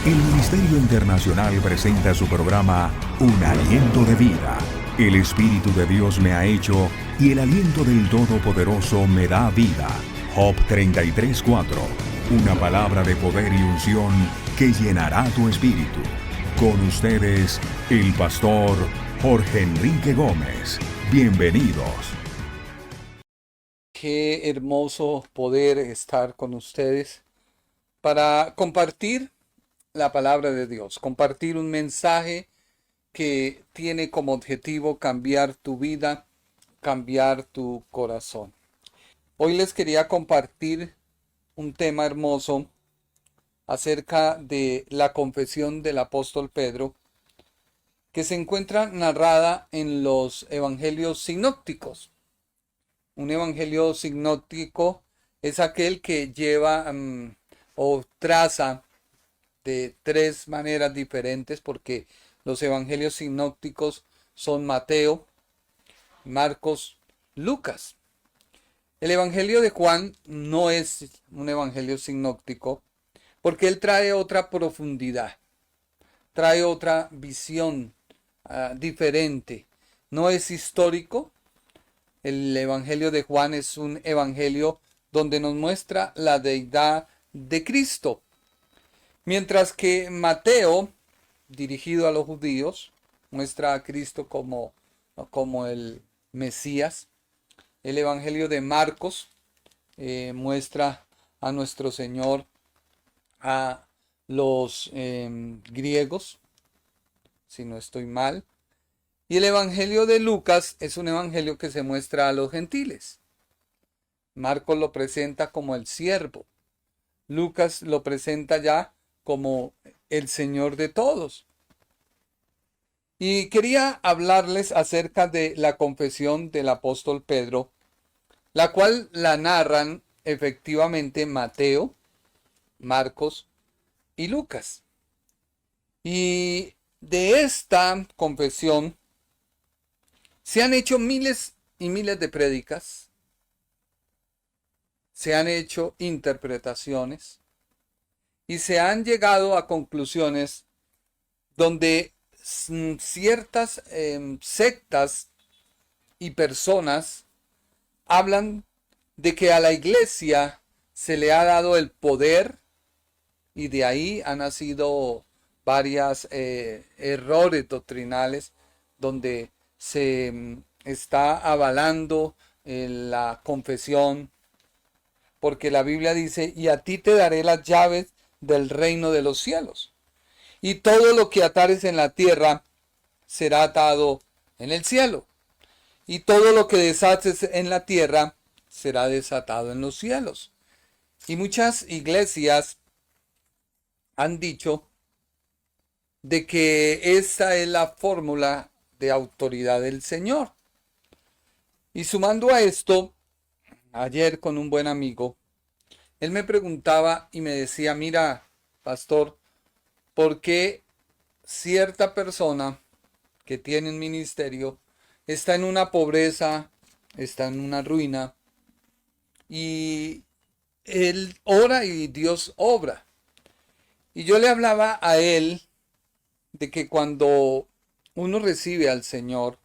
El Ministerio Internacional presenta su programa Un Aliento de Vida. El Espíritu de Dios me ha hecho y el aliento del Todopoderoso me da vida. Job 33:4. Una palabra de poder y unción que llenará tu espíritu. Con ustedes, el pastor Jorge Enrique Gómez. Bienvenidos. Qué hermoso poder estar con ustedes para compartir la palabra de Dios, compartir un mensaje que tiene como objetivo cambiar tu vida, cambiar tu corazón. Hoy les quería compartir un tema hermoso acerca de la confesión del apóstol Pedro, que se encuentra narrada en los evangelios sinópticos. Un evangelio sinóptico es aquel que lleva o traza de tres maneras diferentes, porque los evangelios sinópticos son Mateo, Marcos, Lucas. El evangelio de Juan no es un evangelio sinóptico porque él trae otra profundidad, trae otra visión diferente. No es histórico. El evangelio de Juan es un evangelio donde nos muestra la deidad de Cristo. Mientras que Mateo, dirigido a los judíos, muestra a Cristo como el Mesías. El Evangelio de Marcos muestra a nuestro Señor a los griegos, si no estoy mal. Y el Evangelio de Lucas es un evangelio que se muestra a los gentiles. Marcos lo presenta como el siervo. Lucas lo presenta ya como el Señor de todos. Y quería hablarles acerca de la confesión del apóstol Pedro, la cual la narran efectivamente Mateo, Marcos y Lucas. Y de esta confesión se han hecho miles y miles de prédicas, se han hecho interpretaciones, y se han llegado a conclusiones donde ciertas sectas y personas hablan de que a la iglesia se le ha dado el poder, y de ahí han nacido varios errores doctrinales donde se está avalando la confesión, porque la Biblia dice: y a ti te daré las llaves del reino de los cielos, y todo lo que atares en la tierra será atado en el cielo, y todo lo que desates en la tierra será desatado en los cielos. Y muchas iglesias han dicho de que esa es la fórmula de autoridad del Señor. Y sumando a esto, ayer con un buen amigo, él me preguntaba y me decía: mira, pastor, ¿por qué cierta persona que tiene un ministerio está en una pobreza, está en una ruina, y él ora y Dios obra? Y yo le hablaba a él de que cuando uno recibe al Señor,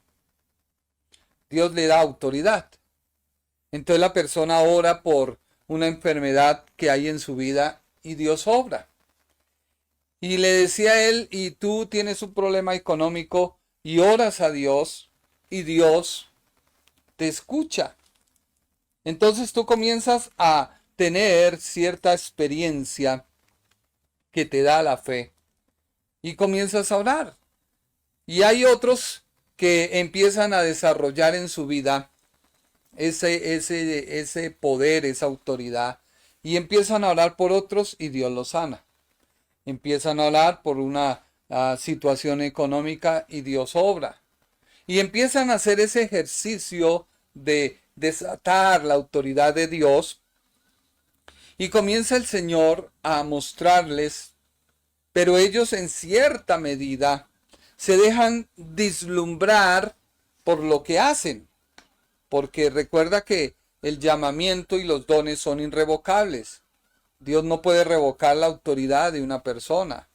Dios le da autoridad. Entonces la persona ora por una enfermedad que hay en su vida y Dios obra. Y le decía a él: y tú tienes un problema económico y oras a Dios y Dios te escucha. Entonces tú comienzas a tener cierta experiencia que te da la fe y comienzas a orar. Y hay otros que empiezan a desarrollar en su vida ese poder, esa autoridad, y empiezan a orar por otros y Dios los sana. Empiezan a orar por una situación económica y Dios obra. Y empiezan a hacer ese ejercicio de desatar la autoridad de Dios, y comienza el Señor a mostrarles, pero ellos en cierta medida se dejan vislumbrar por lo que hacen. Porque recuerda que el llamamiento y los dones son irrevocables. Dios no puede revocar la autoridad de una persona.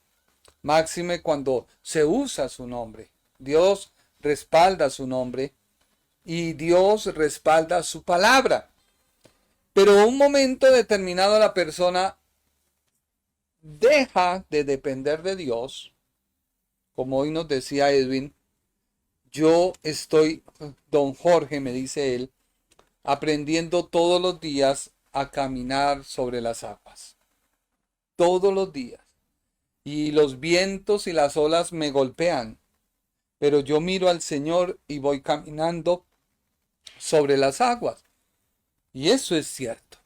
máxime cuando se usa su nombre. Dios respalda su nombre y Dios respalda su palabra. Pero un momento determinado la persona deja de depender de Dios. Como hoy nos decía Edwin, don Jorge me dice él, aprendiendo todos los días a caminar sobre las aguas. Todos los días. Y los vientos y las olas me golpean. Pero yo miro al Señor y voy caminando sobre las aguas. Y eso es cierto.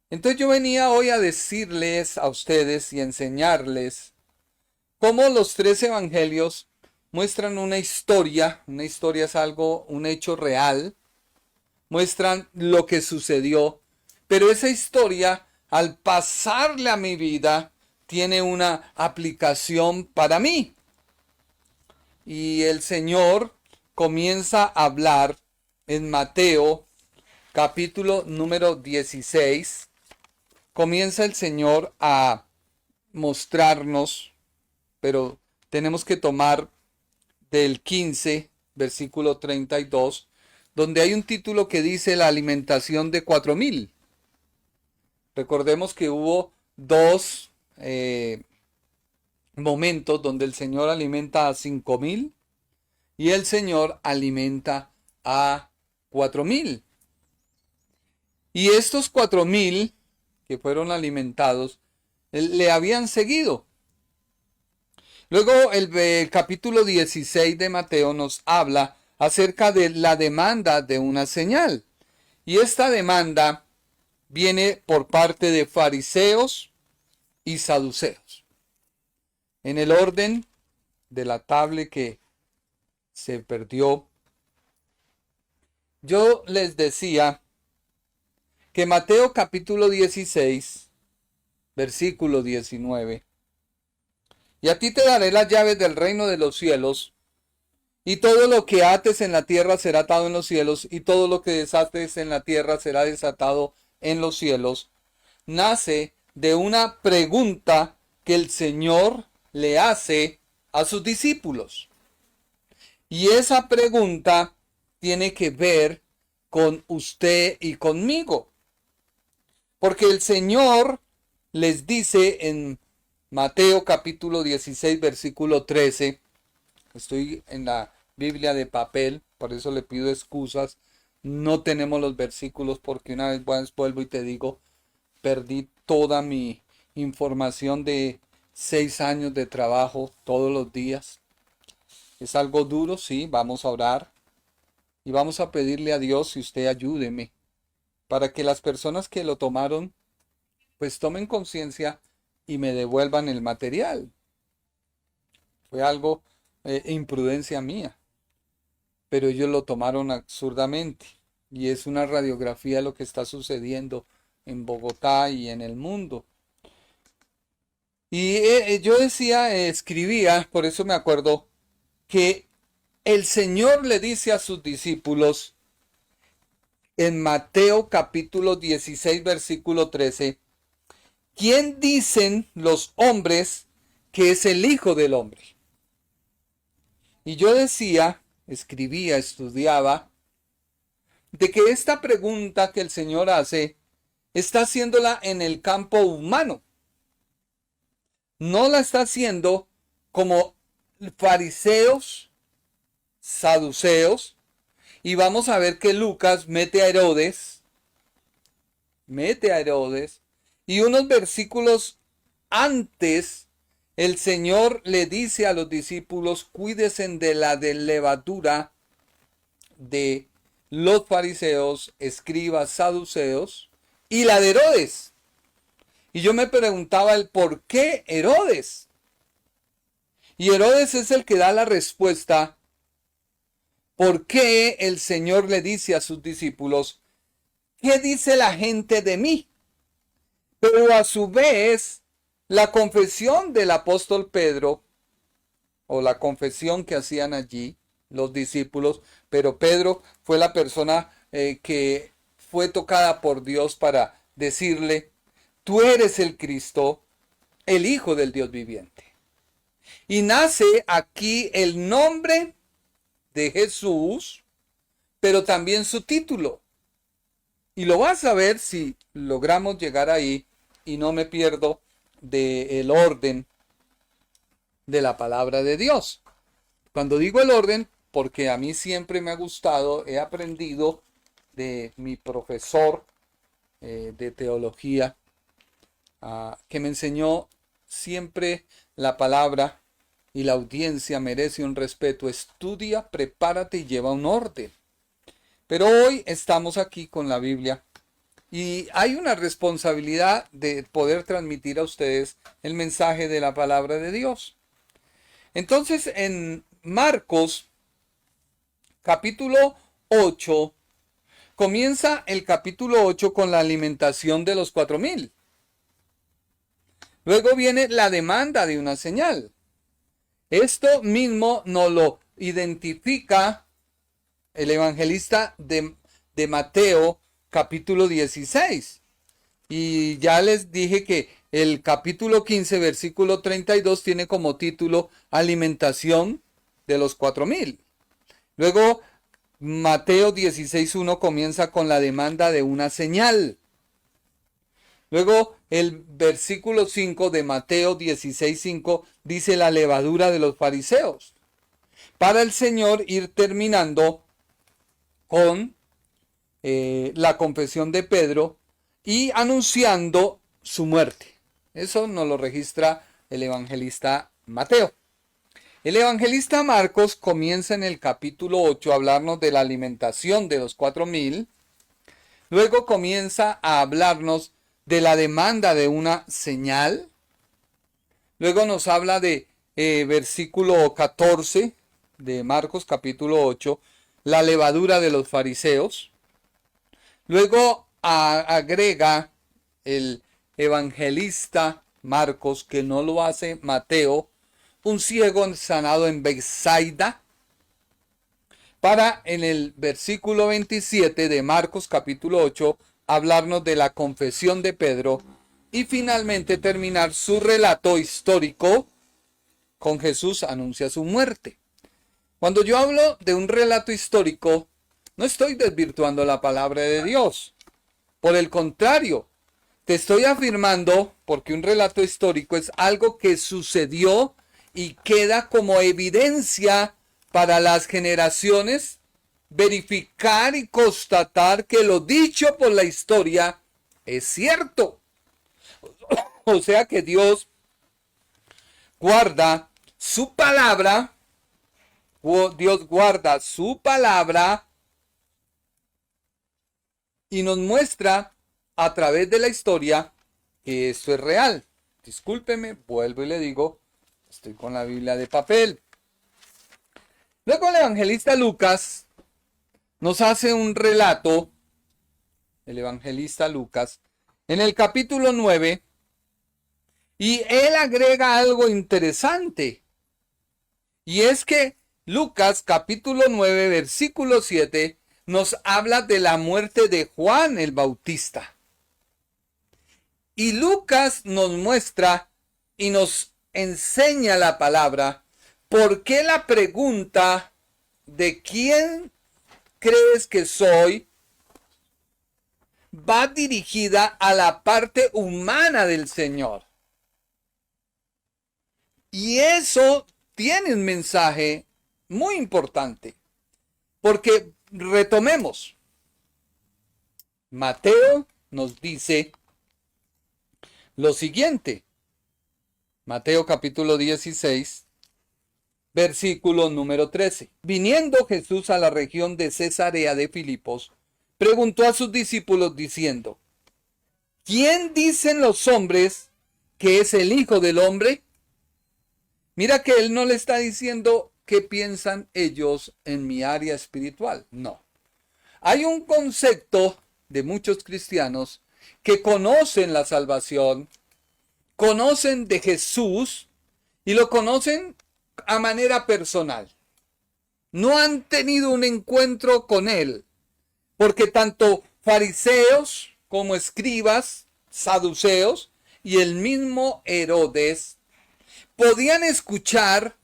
Entonces yo venía hoy a decirles a ustedes y enseñarles cómo los 3 evangelios muestran una historia es algo, un hecho real, muestran lo que sucedió, pero esa historia, al pasarle a mi vida, tiene una aplicación para mí. Y el Señor comienza a hablar en Mateo, capítulo número 16. Comienza el Señor a mostrarnos, pero tenemos que tomar del 15, versículo 32, donde hay un título que dice la alimentación de 4,000. Recordemos que hubo 2 momentos donde el Señor alimenta a 5,000 y el Señor alimenta a 4,000. Y estos 4,000 que fueron alimentados le habían seguido. Luego el capítulo 16 de Mateo nos habla acerca de la demanda de una señal. Y esta demanda viene por parte de fariseos y saduceos. En el orden de la tabla que se perdió, yo les decía que Mateo capítulo 16, versículo 19, y a ti te daré las llaves del reino de los cielos, y todo lo que ates en la tierra será atado en los cielos, y todo lo que desates en la tierra será desatado en los cielos, nace de una pregunta que el Señor le hace a sus discípulos. Y esa pregunta tiene que ver con usted y conmigo. Porque el Señor les dice en Mateo capítulo 16, versículo 13, estoy en la Biblia de papel, por eso le pido excusas, no tenemos los versículos porque una vez vuelvo y te digo, perdí toda mi información de 6 años de trabajo todos los días. Es algo duro, sí, vamos a orar y vamos a pedirle a Dios si usted ayúdeme para que las personas que lo tomaron pues tomen conciencia y me devuelvan el material. Fue algo imprudencia mía, pero ellos lo tomaron absurdamente y es una radiografía de lo que está sucediendo en Bogotá y en el mundo. Y yo decía, escribía, por eso me acuerdo, que el Señor le dice a sus discípulos en Mateo capítulo 16, versículo 13, ¿quién dicen los hombres que es el Hijo del Hombre? Y yo decía, escribía, estudiaba, de que esta pregunta que el Señor hace, está haciéndola en el campo humano. No la está haciendo como fariseos, saduceos, y vamos a ver que Lucas mete a Herodes, y unos versículos antes, el Señor le dice a los discípulos, cuídense de la levadura de los fariseos, escribas, saduceos, y la de Herodes. Y yo me preguntaba el por qué Herodes. Y Herodes es el que da la respuesta. ¿Por qué el Señor le dice a sus discípulos, ¿qué dice la gente de mí? Pero a su vez, la confesión del apóstol Pedro, o la confesión que hacían allí los discípulos, pero Pedro fue la persona que fue tocada por Dios para decirle, tú eres el Cristo, el Hijo del Dios viviente. Y nace aquí el nombre de Jesús, pero también su título. Y lo vas a ver si logramos llegar ahí y no me pierdo del orden de la palabra de Dios. Cuando digo el orden, porque a mí siempre me ha gustado, he aprendido de mi profesor de teología, que me enseñó siempre la palabra y la audiencia merece un respeto. Estudia, prepárate y lleva un orden. Pero hoy estamos aquí con la Biblia y hay una responsabilidad de poder transmitir a ustedes el mensaje de la palabra de Dios. Entonces, en Marcos, capítulo 8, comienza el capítulo 8 con la alimentación de los 4,000. Luego viene la demanda de una señal. Esto mismo nos lo identifica el evangelista de Mateo, capítulo 16. Y ya les dije que el capítulo 15, versículo 32, tiene como título alimentación de los 4,000. Luego, Mateo 16:1 comienza con la demanda de una señal. Luego, el versículo 5 de Mateo 16:5 dice la levadura de los fariseos. Para el Señor ir terminando con la confesión de Pedro y anunciando su muerte. Eso nos lo registra el evangelista Mateo. El evangelista Marcos comienza en el capítulo 8 a hablarnos de la alimentación de los 4,000. Luego comienza a hablarnos de la demanda de una señal. Luego nos habla de versículo 14 de Marcos capítulo 8, la levadura de los fariseos. Luego agrega el evangelista Marcos, que no lo hace Mateo, un ciego sanado en Betsaida, para en el versículo 27 de Marcos capítulo 8 hablarnos de la confesión de Pedro y finalmente terminar su relato histórico con Jesús anuncia su muerte. Cuando yo hablo de un relato histórico, no estoy desvirtuando la palabra de Dios. Por el contrario, te estoy afirmando, porque un relato histórico es algo que sucedió y queda como evidencia para las generaciones verificar y constatar que lo dicho por la historia es cierto. O sea que Dios guarda su palabra. Dios guarda su palabra y nos muestra a través de la historia que esto es real. Discúlpeme, vuelvo y le digo, estoy con la Biblia de papel. Luego el evangelista Lucas nos hace un relato, el evangelista Lucas, en el capítulo 9, y él agrega algo interesante, y es que Lucas capítulo 9 versículo 7 nos habla de la muerte de Juan el Bautista. Y Lucas nos muestra y nos enseña la palabra por qué la pregunta de quién crees que soy va dirigida a la parte humana del Señor. Y eso tiene un mensaje muy importante, porque retomemos. Mateo nos dice lo siguiente. Mateo capítulo 16, versículo número 13. Viniendo Jesús a la región de Cesarea de Filipos, preguntó a sus discípulos diciendo: ¿quién dicen los hombres que es el Hijo del Hombre? Mira que él no le está diciendo qué piensan ellos en mi área espiritual. No. Hay un concepto de muchos cristianos que conocen la salvación, conocen de Jesús y lo conocen a manera personal. No han tenido un encuentro con él, porque tanto fariseos como escribas, saduceos y el mismo Herodes podían escuchar,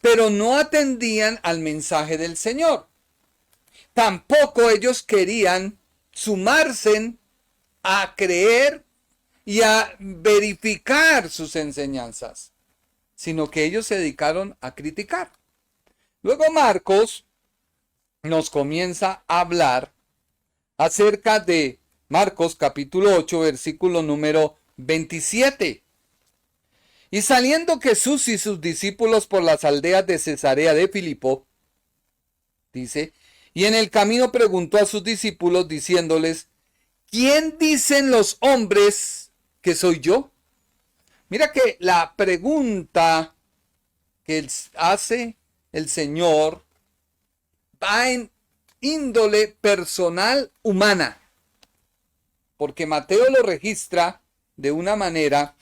pero no atendían al mensaje del Señor. Tampoco ellos querían sumarse a creer y a verificar sus enseñanzas, sino que ellos se dedicaron a criticar. Luego Marcos nos comienza a hablar acerca de Marcos capítulo 8, versículo número 27. Y saliendo Jesús y sus discípulos por las aldeas de Cesarea de Filipo, dice, y en el camino preguntó a sus discípulos diciéndoles, ¿quién dicen los hombres que soy yo? Mira que la pregunta que hace el Señor va en índole personal humana, porque Mateo lo registra de una manera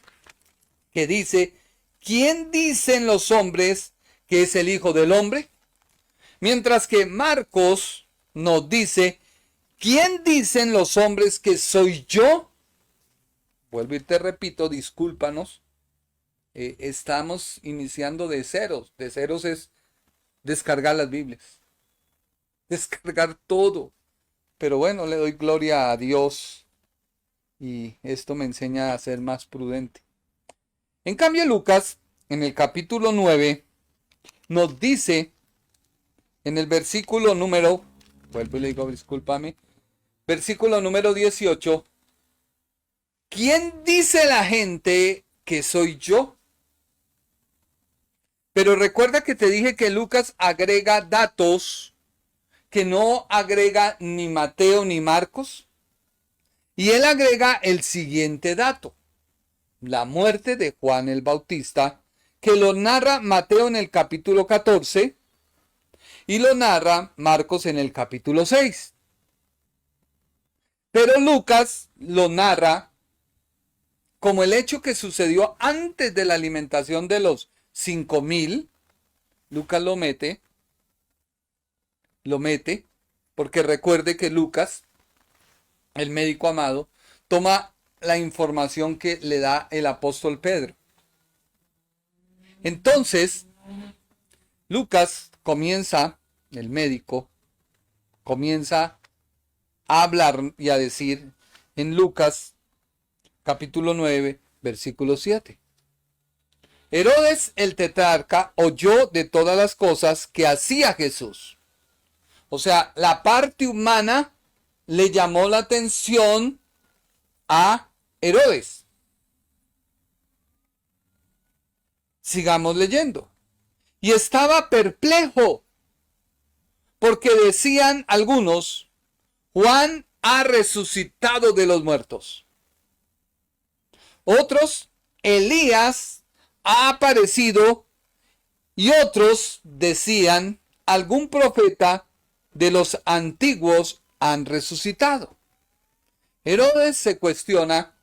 que dice, ¿quién dicen los hombres que es el Hijo del Hombre? Mientras que Marcos nos dice, ¿quién dicen los hombres que soy yo? Vuelvo y te repito, discúlpanos, estamos iniciando de ceros. De ceros es descargar las Biblias, descargar todo. Pero bueno, le doy gloria a Dios y esto me enseña a ser más prudente. En cambio, Lucas, en el capítulo 9, nos dice, en el versículo número, vuelvo y le digo, discúlpame, versículo número 18, ¿quién dice la gente que soy yo? Pero recuerda que te dije que Lucas agrega datos que no agrega ni Mateo ni Marcos. Y él agrega el siguiente dato. La muerte de Juan el Bautista, que lo narra Mateo en el capítulo 14 y lo narra Marcos en el capítulo 6. Pero Lucas lo narra como el hecho que sucedió antes de la alimentación de los 5,000. Lucas lo mete, porque recuerde que Lucas, el médico amado, toma la información que le da el apóstol Pedro. Entonces, Lucas comienza, el médico, comienza a hablar y a decir en Lucas capítulo 9, versículo 7. Herodes el tetrarca oyó de todas las cosas que hacía Jesús. O sea, la parte humana le llamó la atención a Herodes. Sigamos leyendo. Y estaba perplejo, porque decían algunos, Juan ha resucitado de los muertos. Otros, Elías ha aparecido, y otros decían, algún profeta de los antiguos han resucitado. Herodes se cuestiona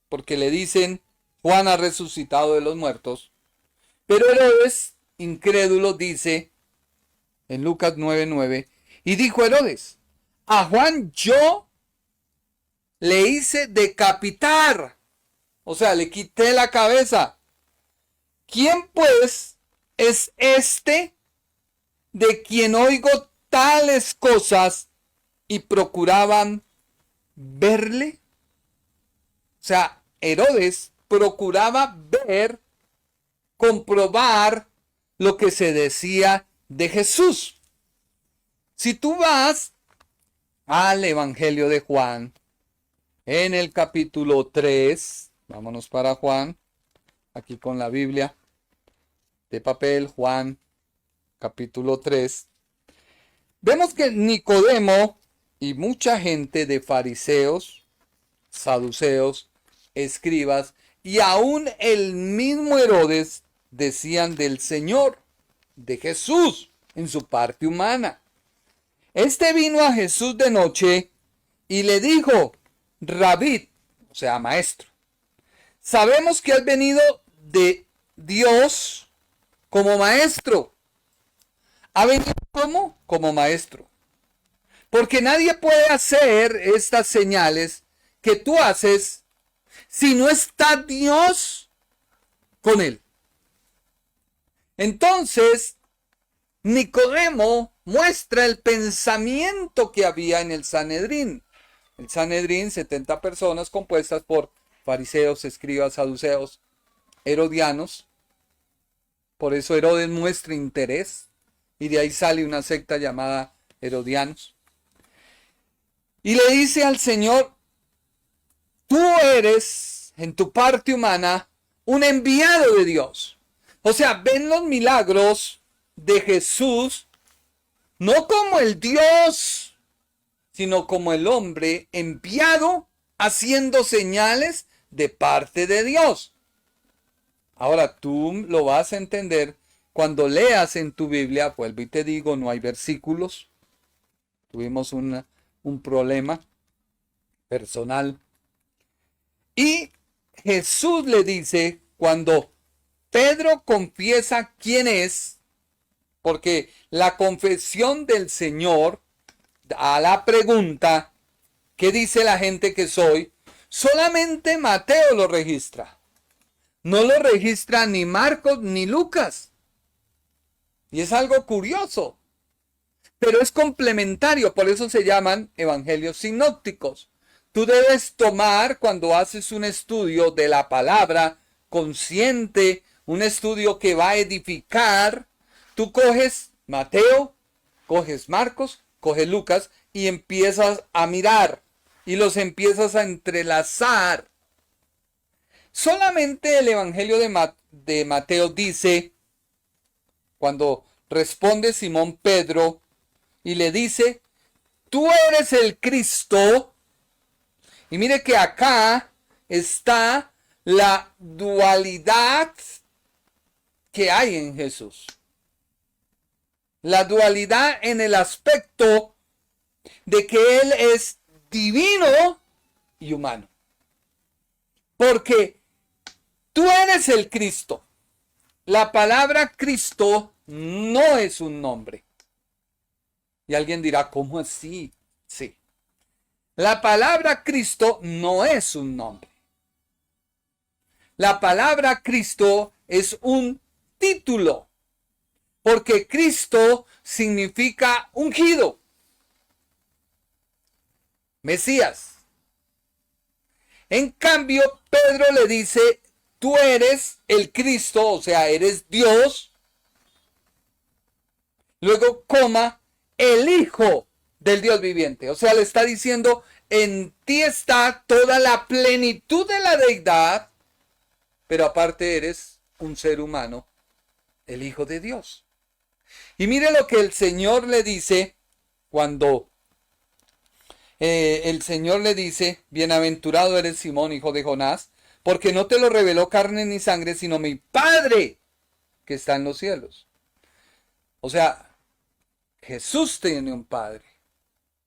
porque le dicen Juan ha resucitado de los muertos, pero Herodes, incrédulo, dice en Lucas 9:9, y dijo Herodes, a Juan yo le hice decapitar, o sea, le quité la cabeza. ¿Quién pues es este de quien oigo tales cosas y procuraban verle? O sea, Herodes procuraba ver, comprobar lo que se decía de Jesús. Si tú vas al Evangelio de Juan, en el capítulo 3, vámonos para Juan, aquí con la Biblia de papel, Juan, capítulo 3, vemos que Nicodemo y mucha gente de fariseos, saduceos, escribas y aún el mismo Herodes decían del Señor, de Jesús, en su parte humana. Este vino a Jesús de noche y le dijo, Rabí, o sea, maestro, sabemos que has venido de Dios como maestro. ¿Ha venido cómo? Como maestro. Porque nadie puede hacer estas señales que tú haces si no está Dios con él. Entonces, Nicodemo muestra el pensamiento que había en el Sanedrín. El Sanedrín, 70 personas compuestas por fariseos, escribas, saduceos, herodianos. Por eso Herodes muestra interés y de ahí sale una secta llamada herodianos. Y le dice al Señor, tú eres en tu parte humana un enviado de Dios. O sea, ven los milagros de Jesús no como el Dios, sino como el hombre enviado haciendo señales de parte de Dios. Ahora tú lo vas a entender cuando leas en tu Biblia. Vuelvo y te digo, no hay versículos. Tuvimos un problema personal. Y Jesús le dice, cuando Pedro confiesa quién es, porque la confesión del Señor a la pregunta, ¿qué dice la gente que soy? Solamente Mateo lo registra. No lo registra ni Marcos ni Lucas. Y es algo curioso. Pero es complementario, por eso se llaman evangelios sinópticos. Tú debes tomar, cuando haces un estudio de la palabra consciente, un estudio que va a edificar, tú coges Mateo, coges Marcos, coges Lucas y empiezas a mirar y los empiezas a entrelazar. Solamente el evangelio de Mateo dice, cuando responde Simón Pedro y le dice, tú eres el Cristo. Y mire que acá está la dualidad que hay en Jesús. La dualidad en el aspecto de que Él es divino y humano. Porque tú eres el Cristo. La palabra Cristo no es un nombre. Y alguien dirá, ¿cómo así? Sí. La palabra Cristo no es un nombre. La palabra Cristo es un título. Porque Cristo significa ungido. Mesías. En cambio, Pedro le dice, tú eres el Cristo, o sea, eres Dios. Luego, coma, el Hijo del Dios viviente. O sea, le está diciendo, en ti está toda la plenitud de la deidad, pero aparte eres un ser humano, el Hijo de Dios. Y mire lo que el Señor le dice cuando el Señor le dice, bienaventurado eres Simón, hijo de Jonás, porque no te lo reveló carne ni sangre, sino mi Padre que está en los cielos. O sea, Jesús tiene un Padre.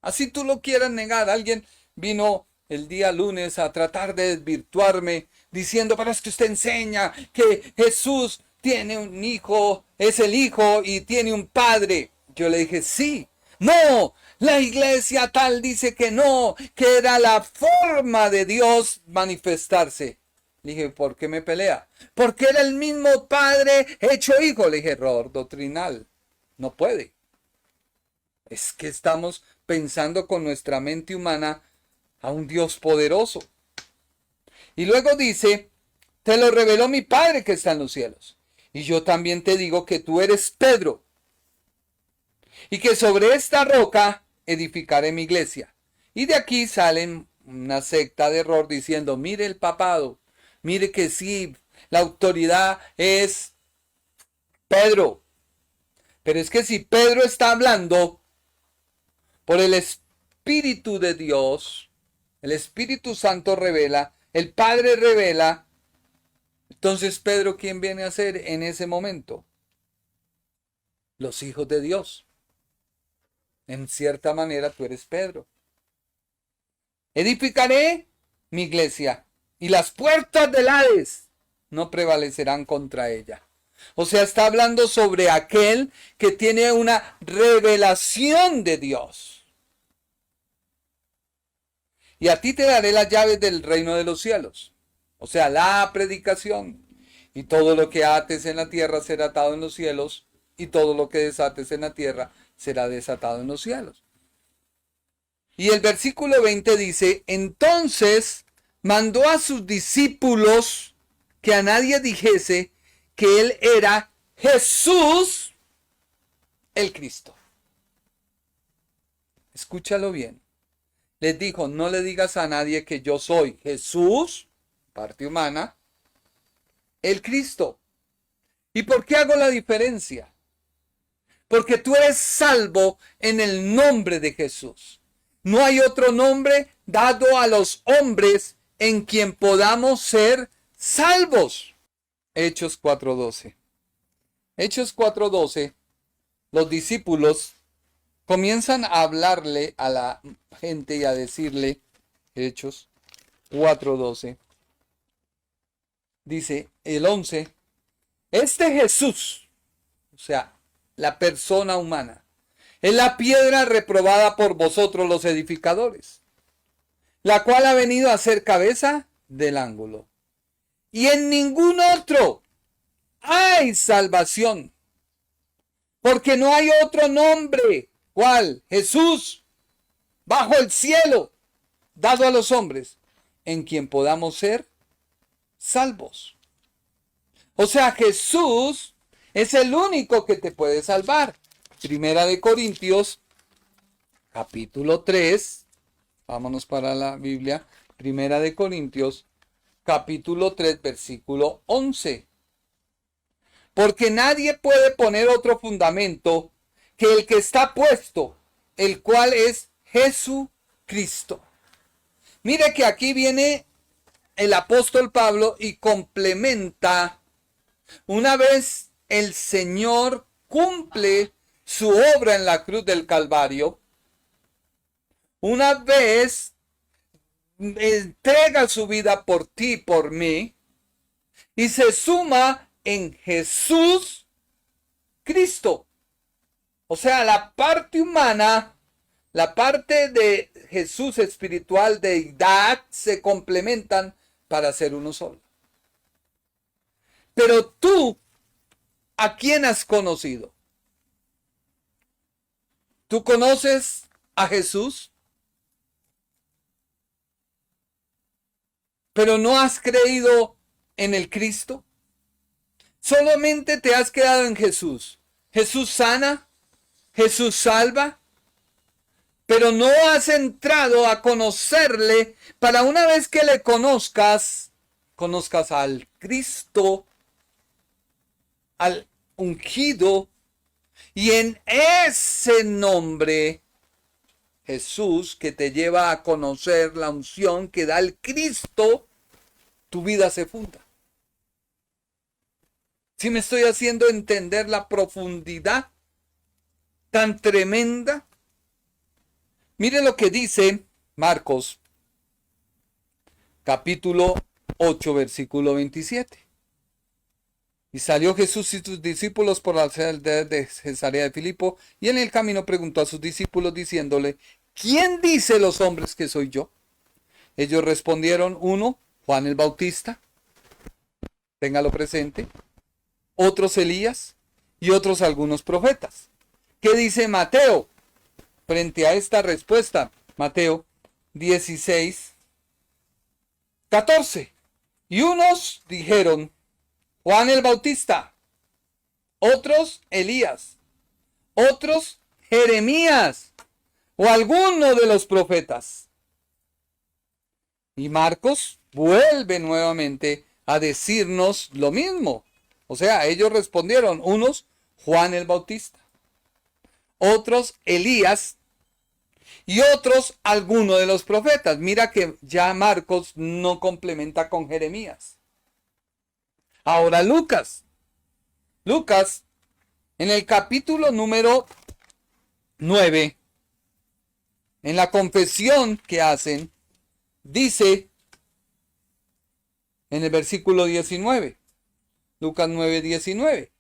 Así tú lo quieras negar. Alguien vino el día lunes a tratar de desvirtuarme diciendo, pero es que usted enseña que Jesús tiene un hijo, es el hijo y tiene un padre. Yo le dije, sí, no, la iglesia tal dice que no, que era la forma de Dios manifestarse. Le dije, ¿por qué me pelea? Porque era el mismo padre hecho hijo. Le dije, error doctrinal, no puede. Es que estamos pensando con nuestra mente humana a un Dios poderoso. Y luego dice, te lo reveló mi Padre que está en los cielos. Y yo también te digo que tú eres Pedro. Y que sobre esta roca edificaré mi iglesia. Y de aquí salen una secta de error diciendo, mire el papado. Mire que sí, la autoridad es Pedro. Pero es que si Pedro está hablando por el Espíritu de Dios, el Espíritu Santo revela, el Padre revela, entonces Pedro, ¿quién viene a ser en ese momento? Los hijos de Dios. En cierta manera tú eres Pedro. Edificaré mi iglesia y las puertas del Hades no prevalecerán contra ella. O sea, está hablando sobre aquel que tiene una revelación de Dios. Y a ti te daré las llaves del reino de los cielos. O sea, la predicación. Y todo lo que ates en la tierra será atado en los cielos, y todo lo que desates en la tierra será desatado en los cielos. Y el versículo 20 dice, entonces mandó a sus discípulos que a nadie dijese que él era Jesús el Cristo. Escúchalo bien. Les dijo, no le digas a nadie que yo soy Jesús, parte humana, el Cristo. ¿Y por qué hago la diferencia? Porque tú eres salvo en el nombre de Jesús. No hay otro nombre dado a los hombres en quien podamos ser salvos. Hechos 4:12. Hechos 4:12, los discípulos comienzan a hablarle a la gente y a decirle, Hechos 4:12, dice el 11, este Jesús, o sea, la persona humana, es la piedra reprobada por vosotros los edificadores, la cual ha venido a ser cabeza del ángulo. Y en ningún otro hay salvación, porque no hay otro nombre, ¿cuál? Jesús, bajo el cielo, dado a los hombres, en quien podamos ser salvos. O sea, Jesús es el único que te puede salvar. Primera de Corintios, capítulo 3, vámonos para la Biblia, Primera de Corintios, capítulo 3, versículo 11. Porque nadie puede poner otro fundamento que el que está puesto, el cual es Jesucristo. Mire que aquí viene el apóstol Pablo y complementa, una vez el Señor cumple su obra en la cruz del Calvario, una vez entrega su vida por ti, por mí, y se suma en Jesús Cristo. O sea, la parte humana, la parte de Jesús espiritual, deidad, se complementan para ser uno solo. Pero tú, ¿a quién has conocido? ¿Tú conoces a Jesús? ¿Pero no has creído en el Cristo? Solamente te has quedado en Jesús. Jesús sana, Jesús salva, pero no has entrado a conocerle para una vez que le conozcas, conozcas al Cristo, al ungido, y en ese nombre, Jesús, que te lleva a conocer la unción que da el Cristo, tu vida se funda. ¿Sí me estoy haciendo entender la profundidad tan tremenda? Mire lo que dice Marcos, capítulo 8, versículo 27. Y salió Jesús y sus discípulos por la aldea de Cesarea de Filipo, y en el camino preguntó a sus discípulos diciéndole, ¿quién dice los hombres que soy yo? Ellos respondieron, uno, Juan el Bautista, téngalo presente, otros Elías y otros algunos profetas. ¿Qué dice Mateo frente a esta respuesta? Mateo 16, 14. Y unos dijeron, Juan el Bautista, otros Elías, otros Jeremías o alguno de los profetas. Y Marcos vuelve nuevamente a decirnos lo mismo. O sea, ellos respondieron, unos Juan el Bautista, otros Elías y otros alguno de los profetas. Mira que ya Marcos no complementa con Jeremías. Ahora Lucas, en el capítulo número 9, en la confesión que hacen, dice en el versículo 19, Lucas 9, 19,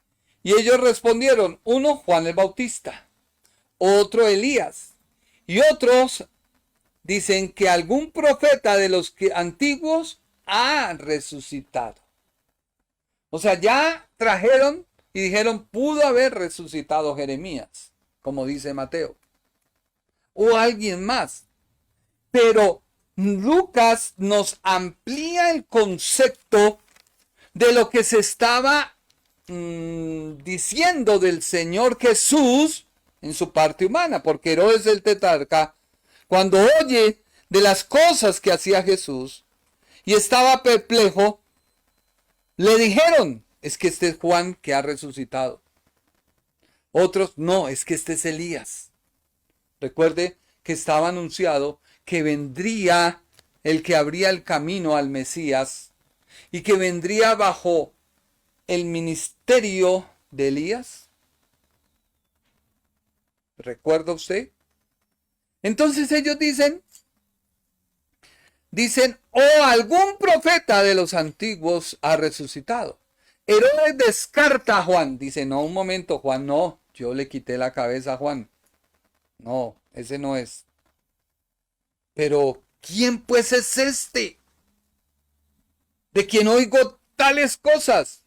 y ellos respondieron, uno Juan el Bautista, otro Elías, y otros dicen que algún profeta de los antiguos ha resucitado. O sea, ya trajeron y dijeron, pudo haber resucitado Jeremías, como dice Mateo, o alguien más. Pero Lucas nos amplía el concepto de lo que se estaba diciendo del Señor Jesús en su parte humana, porque Herodes el tetrarca, cuando oye de las cosas que hacía Jesús y estaba perplejo, le dijeron, es que este es Juan que ha resucitado. Otros, no, es que este es Elías. Recuerde que estaba anunciado que vendría el que abría el camino al Mesías y que vendría bajo el ministerio de Elías. ¿Recuerda usted? Entonces ellos dicen, o algún profeta de los antiguos ha resucitado. Herodes descarta a Juan. Dice, no, un momento, Juan, no, yo le quité la cabeza a Juan. No, ese no es. Pero, ¿quién pues es este? De quien oigo tales cosas.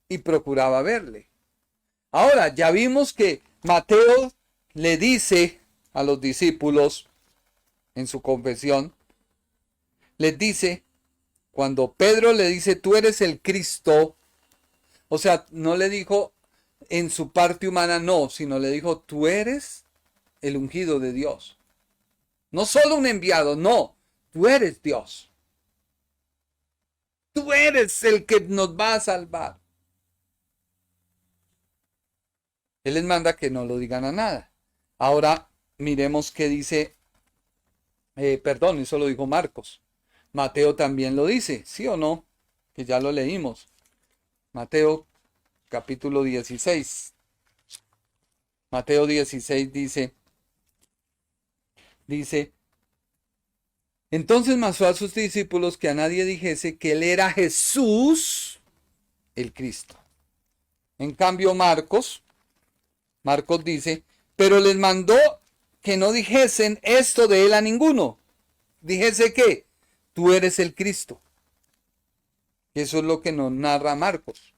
Y procuraba verle. Ahora, ya vimos que Mateo le dice a los discípulos en su confesión, les dice, cuando Pedro le dice, tú eres el Cristo, o sea, no le dijo en su parte humana, no, sino le dijo, tú eres el ungido de Dios. No solo un enviado, no, tú eres Dios. Tú eres el que nos va a salvar. Él les manda que no lo digan a nada. Ahora miremos qué dice, eso lo dijo Marcos. Mateo también lo dice, ¿sí o no? Que ya lo leímos. Mateo capítulo 16. Mateo 16 dice, entonces mandó a sus discípulos que a nadie dijese que él era Jesús el Cristo. En cambio Marcos dice, pero les mandó que no dijesen esto de él a ninguno. Dijese que tú eres el Cristo. Eso es lo que nos narra Marcos.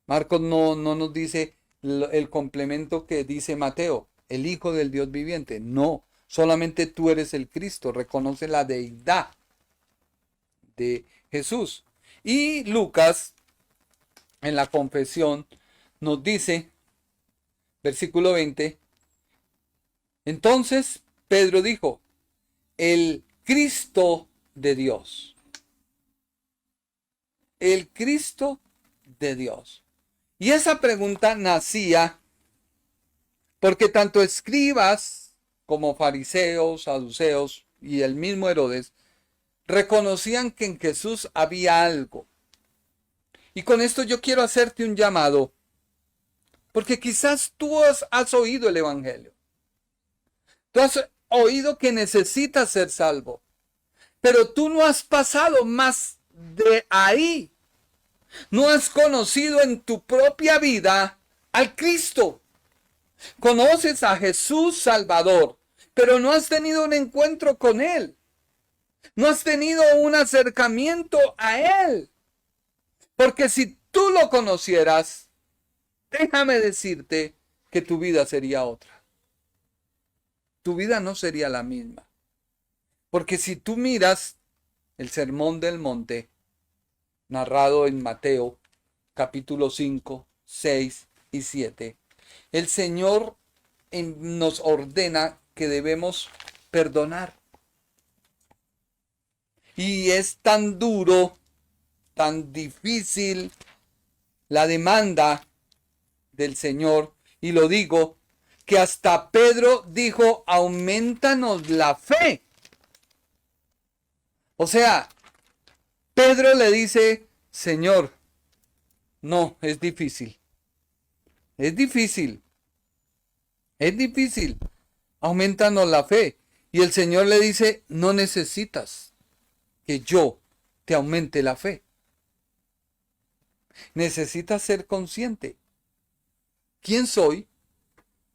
Marcos no nos dice el complemento que dice Mateo, el Hijo del Dios viviente. No, solamente tú eres el Cristo. Reconoce la deidad de Jesús. Y Lucas, en la confesión, nos dice, versículo 20, entonces Pedro dijo, el Cristo de Dios. El Cristo de Dios. Y esa pregunta nacía porque tanto escribas como fariseos, saduceos y el mismo Herodes reconocían que en Jesús había algo. Y con esto yo quiero hacerte un llamado, porque quizás tú has oído el Evangelio. Tú has oído que necesitas ser salvo, pero tú no has pasado más de ahí. No has conocido en tu propia vida al Cristo. Conoces a Jesús Salvador, pero no has tenido un encuentro con Él. No has tenido un acercamiento a Él. Porque si tú lo conocieras, déjame decirte que tu vida sería otra. Tu vida no sería la misma. Porque si tú miras el Sermón del Monte, narrado en Mateo, capítulo 5, 6 y 7, el Señor nos ordena que debemos perdonar. Y es tan duro, tan difícil la demanda del Señor, y lo digo, que hasta Pedro dijo, aumentanos la fe. O sea, Pedro le dice, Señor, no, es difícil. Es difícil. Es difícil. Aumentanos la fe. Y el Señor le dice, no necesitas que yo te aumente la fe. Necesitas ser consciente. ¿Quién soy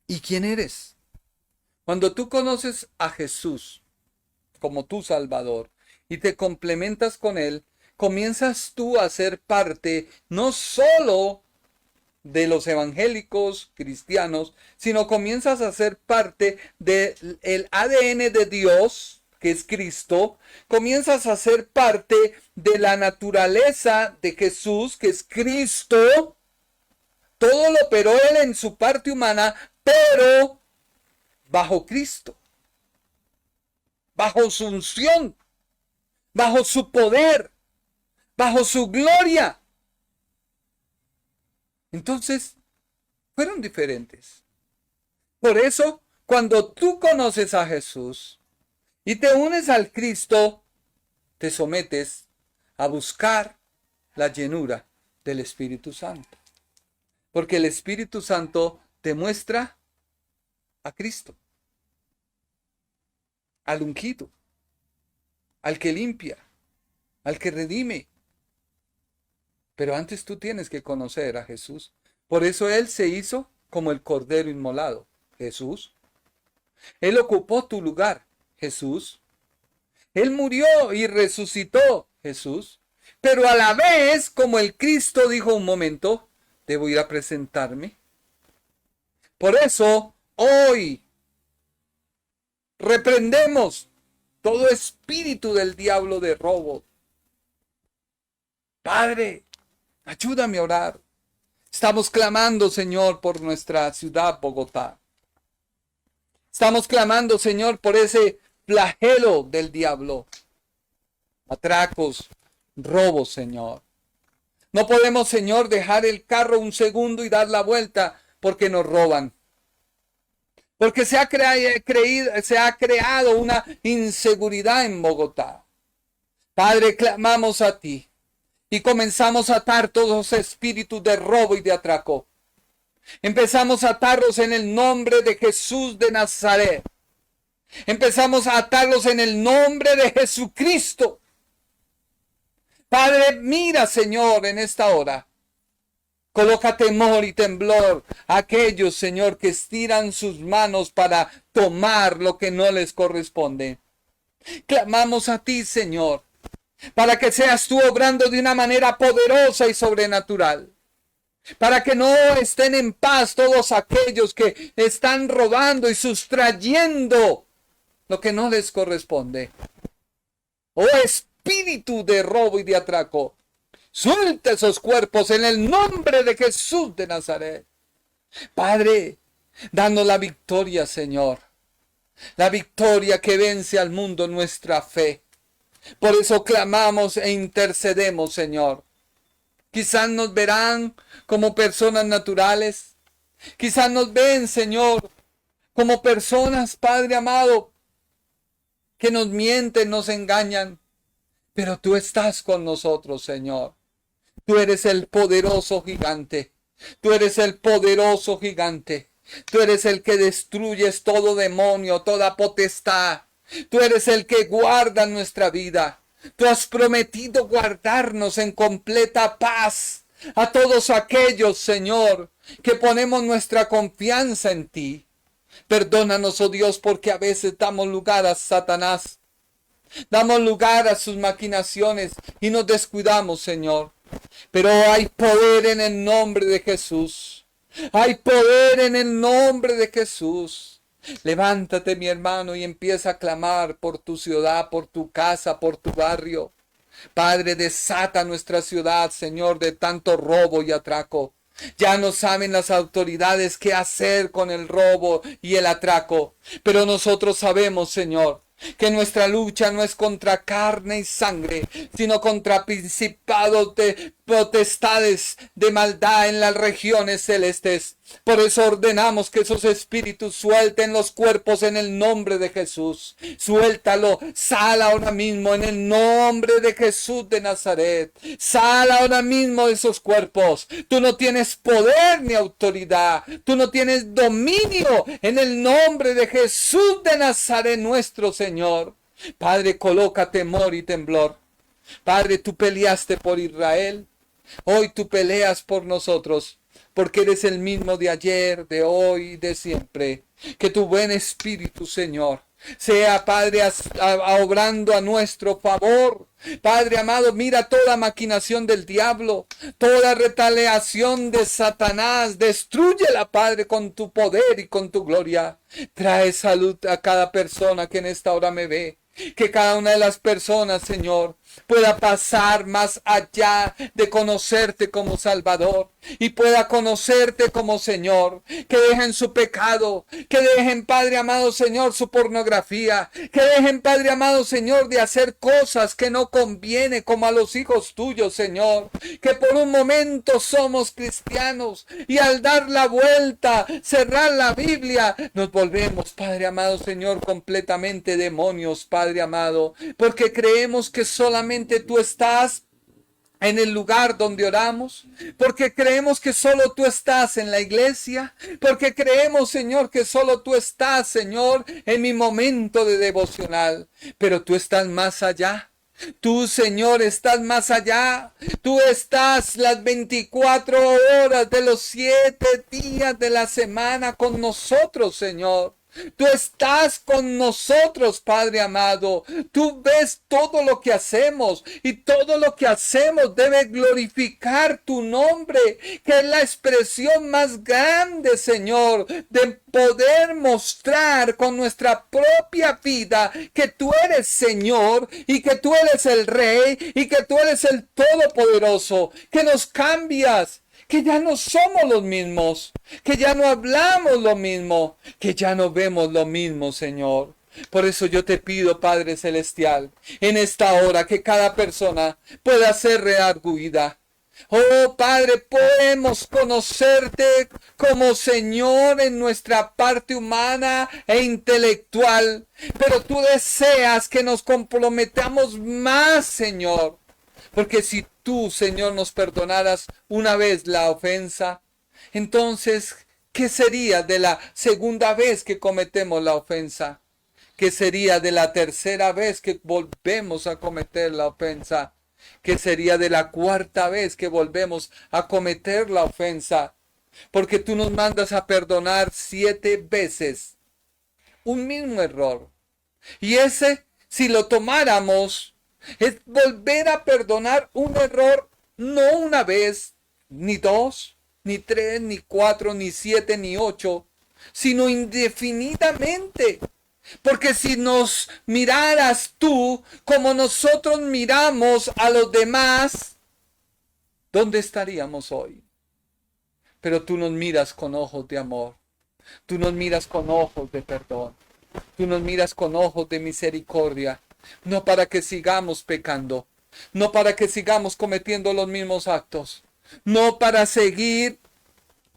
y quién eres? Cuando tú conoces a Jesús como tu Salvador y te complementas con Él, comienzas tú a ser parte no solo de los evangélicos cristianos, sino comienzas a ser parte del ADN de Dios, que es Cristo. Comienzas a ser parte de la naturaleza de Jesús, que es Cristo. Todo lo operó Él en su parte humana, pero bajo Cristo, bajo su unción, bajo su poder, bajo su gloria. Entonces, fueron diferentes. Por eso, cuando tú conoces a Jesús y te unes al Cristo, te sometes a buscar la llenura del Espíritu Santo. Porque el Espíritu Santo te muestra a Cristo, al ungido, al que limpia, al que redime. Pero antes tú tienes que conocer a Jesús. Por eso Él se hizo como el Cordero inmolado. Jesús. Él ocupó tu lugar. Jesús. Él murió y resucitó. Jesús. Pero a la vez, como el Cristo dijo un momento, debo ir a presentarme. Por eso, hoy, reprendemos todo espíritu del diablo de robo. Padre, ayúdame a orar. Estamos clamando, Señor, por nuestra ciudad, Bogotá. Estamos clamando, Señor, por ese flagelo del diablo. Atracos, robos, Señor. No podemos, Señor, dejar el carro un segundo y dar la vuelta porque nos roban. Porque se ha creado una inseguridad en Bogotá. Padre, clamamos a ti. Y comenzamos a atar todos los espíritus de robo y de atraco. Empezamos a atarlos en el nombre de Jesús de Nazaret. Empezamos a atarlos en el nombre de Jesucristo. Padre, mira, Señor, en esta hora. Coloca temor y temblor a aquellos, Señor, que estiran sus manos para tomar lo que no les corresponde. Clamamos a ti, Señor, para que seas tú obrando de una manera poderosa y sobrenatural. Para que no estén en paz todos aquellos que están robando y sustrayendo lo que no les corresponde. Oh espíritu de robo y de atraco, suelta esos cuerpos en el nombre de Jesús de Nazaret. Padre, danos la victoria, Señor. La victoria que vence al mundo, nuestra fe. Por eso clamamos e intercedemos, Señor. Quizás nos verán como personas naturales. Quizás nos ven, Señor, como personas, Padre amado, que nos mienten, nos engañan. Pero tú estás con nosotros, Señor. Tú eres el poderoso gigante. Tú eres el poderoso gigante. Tú eres el que destruyes todo demonio, toda potestad. Tú eres el que guarda nuestra vida. Tú has prometido guardarnos en completa paz a todos aquellos, Señor, que ponemos nuestra confianza en ti. Perdónanos, oh Dios, porque a veces damos lugar a Satanás. Damos lugar a sus maquinaciones y nos descuidamos, Señor. Pero hay poder en el nombre de Jesús. Hay poder en el nombre de Jesús. Levántate, mi hermano, y empieza a clamar por tu ciudad, por tu casa, por tu barrio. Padre, desata nuestra ciudad, Señor, de tanto robo y atraco. Ya no saben las autoridades qué hacer con el robo y el atraco. Pero nosotros sabemos, Señor, que nuestra lucha no es contra carne y sangre, sino contra principados de potestades de maldad en las regiones celestes. Por eso ordenamos que esos espíritus suelten los cuerpos en el nombre de Jesús. Suéltalo, sal ahora mismo en el nombre de Jesús de Nazaret. Sal ahora mismo de esos cuerpos. Tú no tienes poder ni autoridad. Tú no tienes dominio en el nombre de Jesús de Nazaret, nuestro Señor. Padre, coloca temor y temblor. Padre, tú peleaste por Israel. Hoy tú peleas por nosotros. porque eres el mismo de ayer, de hoy y de siempre. Que tu buen espíritu, Señor, sea, Padre, obrando a nuestro favor. Padre amado, mira toda maquinación del diablo, toda retaliación de Satanás. Destrúyela, Padre, con tu poder y con tu gloria. Trae salud a cada persona que en esta hora me ve. Que cada una de las personas, Señor, pueda pasar más allá de conocerte como Salvador y pueda conocerte como Señor. Que dejen su pecado, que dejen, Padre amado Señor, su pornografía, que dejen, Padre amado Señor, de hacer cosas que no conviene como a los hijos tuyos, Señor. Que por un momento somos cristianos y al dar la vuelta, cerrar la Biblia, nos volvemos, Padre amado Señor, completamente demonios, Padre amado, porque creemos que solamente tú estás en el lugar donde oramos, porque creemos que solo tú estás en la iglesia, porque creemos, Señor, que solo tú estás, Señor, en mi momento de devocional, pero tú estás más allá. Tú, Señor, estás más allá. Tú estás las 24 horas de los 7 días de la semana con nosotros, Señor. Tú estás con nosotros, Padre amado. Tú ves todo lo que hacemos y todo lo que hacemos debe glorificar tu nombre, que es la expresión más grande, Señor, de poder mostrar con nuestra propia vida que tú eres Señor y que tú eres el Rey y que tú eres el Todopoderoso, que nos cambias, que ya no somos los mismos, que ya no hablamos lo mismo, que ya no vemos lo mismo, Señor. Por eso yo te pido, Padre Celestial, en esta hora que cada persona pueda ser redarguida. Oh Padre, podemos conocerte como Señor en nuestra parte humana e intelectual, pero tú deseas que nos comprometamos más, Señor. Porque si tú, Señor, nos perdonaras una vez la ofensa, entonces, ¿qué sería de la segunda vez que cometemos la ofensa? ¿Qué sería de la tercera vez que volvemos a cometer la ofensa? ¿Qué sería de la cuarta vez que volvemos a cometer la ofensa? Porque tú nos mandas a perdonar 7 veces un mismo error. Y ese, si lo tomáramos, es volver a perdonar un error, no una vez, ni 2, ni 3, ni 4, ni 7, ni 8, sino indefinidamente. Porque si nos miraras tú como nosotros miramos a los demás, ¿dónde estaríamos hoy? Pero tú nos miras con ojos de amor, tú nos miras con ojos de perdón, tú nos miras con ojos de misericordia. No para que sigamos pecando, no para que sigamos cometiendo los mismos actos, no para seguir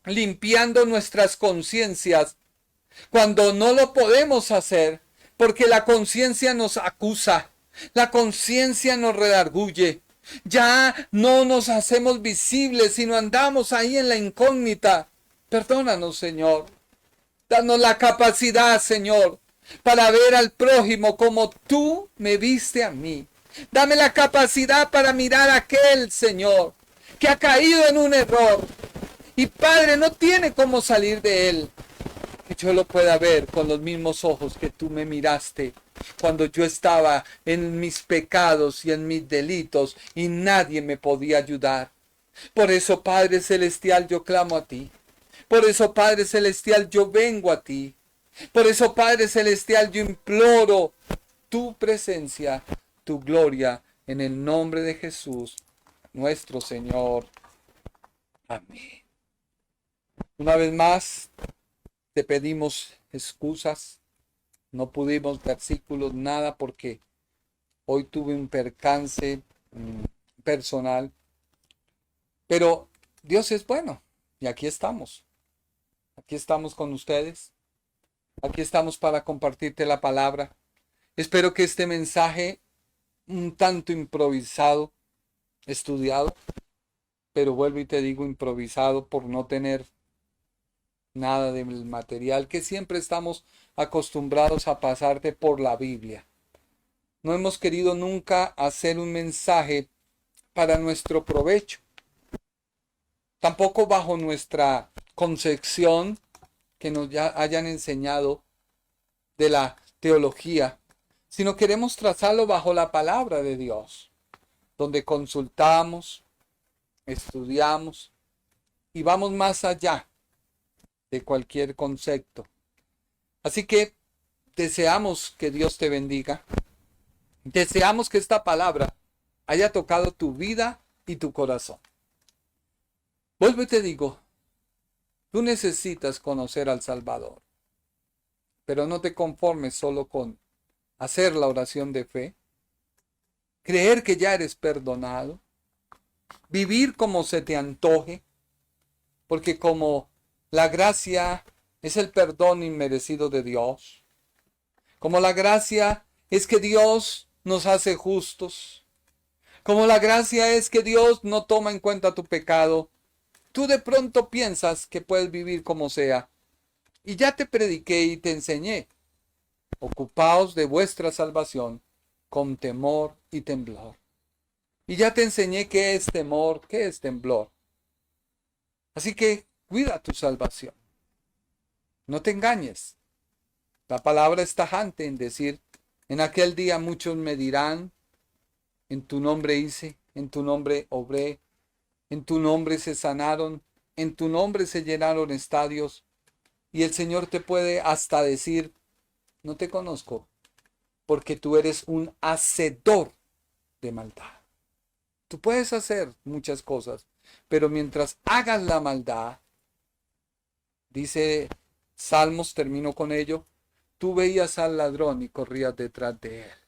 limpiando nuestras conciencias cuando no lo podemos hacer, porque la conciencia nos acusa, la conciencia nos redarguye. Ya no nos hacemos visibles, sino andamos ahí en la incógnita. Perdónanos, Señor. Danos la capacidad, Señor, para ver al prójimo como tú me viste a mí. Dame la capacidad para mirar a aquel, Señor, que ha caído en un error. Y Padre, no tiene cómo salir de él. Que yo lo pueda ver con los mismos ojos que tú me miraste cuando yo estaba en mis pecados y en mis delitos y nadie me podía ayudar. Por eso, Padre Celestial, yo clamo a ti. Por eso, Padre Celestial, yo vengo a ti. Por eso, Padre Celestial, yo imploro tu presencia, tu gloria, en el nombre de Jesús, nuestro Señor. Amén. Una vez más, te pedimos excusas. No pudimos versículos, nada, porque hoy tuve un percance personal. Pero Dios es bueno y aquí estamos. Aquí estamos con ustedes. Aquí estamos para compartirte la palabra. Espero que este mensaje, un tanto improvisado, estudiado, pero vuelvo y te digo improvisado por no tener nada del material que siempre estamos acostumbrados a pasarte por la Biblia. No hemos querido nunca hacer un mensaje para nuestro provecho. tampoco bajo nuestra concepción que nos ya hayan enseñado de la teología, sino queremos trazarlo bajo la palabra de Dios, donde consultamos, estudiamos y vamos más allá de cualquier concepto. Así que deseamos que Dios te bendiga. Deseamos que esta palabra haya tocado tu vida y tu corazón. Vuelvo y te digo, tú necesitas conocer al Salvador, pero no te conformes solo con hacer la oración de fe, creer que ya eres perdonado, vivir como se te antoje, porque como la gracia es el perdón inmerecido de Dios, como la gracia es que Dios nos hace justos, como la gracia es que Dios no toma en cuenta tu pecado, tú de pronto piensas que puedes vivir como sea. Y ya te prediqué y te enseñé. Ocupaos de vuestra salvación con temor y temblor. Y ya te enseñé qué es temor, qué es temblor. Así que cuida tu salvación. No te engañes. La palabra es tajante en decir, en aquel día muchos me dirán, en tu nombre hice, en tu nombre obré, en tu nombre se sanaron, en tu nombre se llenaron estadios. Y el Señor te puede hasta decir, no te conozco, porque tú eres un hacedor de maldad. Tú puedes hacer muchas cosas, pero mientras hagas la maldad, dice Salmos, termino con ello, tú veías al ladrón y corrías detrás de él.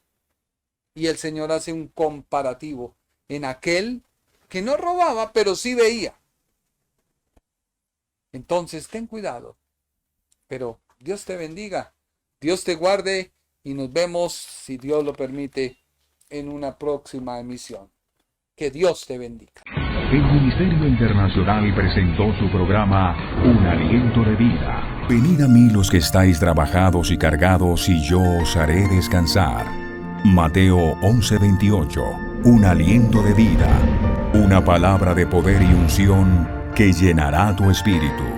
Y el Señor hace un comparativo en aquel que no robaba, pero sí veía. Entonces, ten cuidado. Pero Dios te bendiga, Dios te guarde y nos vemos, si Dios lo permite, en una próxima emisión. Que Dios te bendiga. El Ministerio Internacional presentó su programa Un Aliento de Vida. Venid a mí los que estáis trabajados y cargados, y yo os haré descansar. Mateo 11:28. Un aliento de vida. Una palabra de poder y unción que llenará tu espíritu.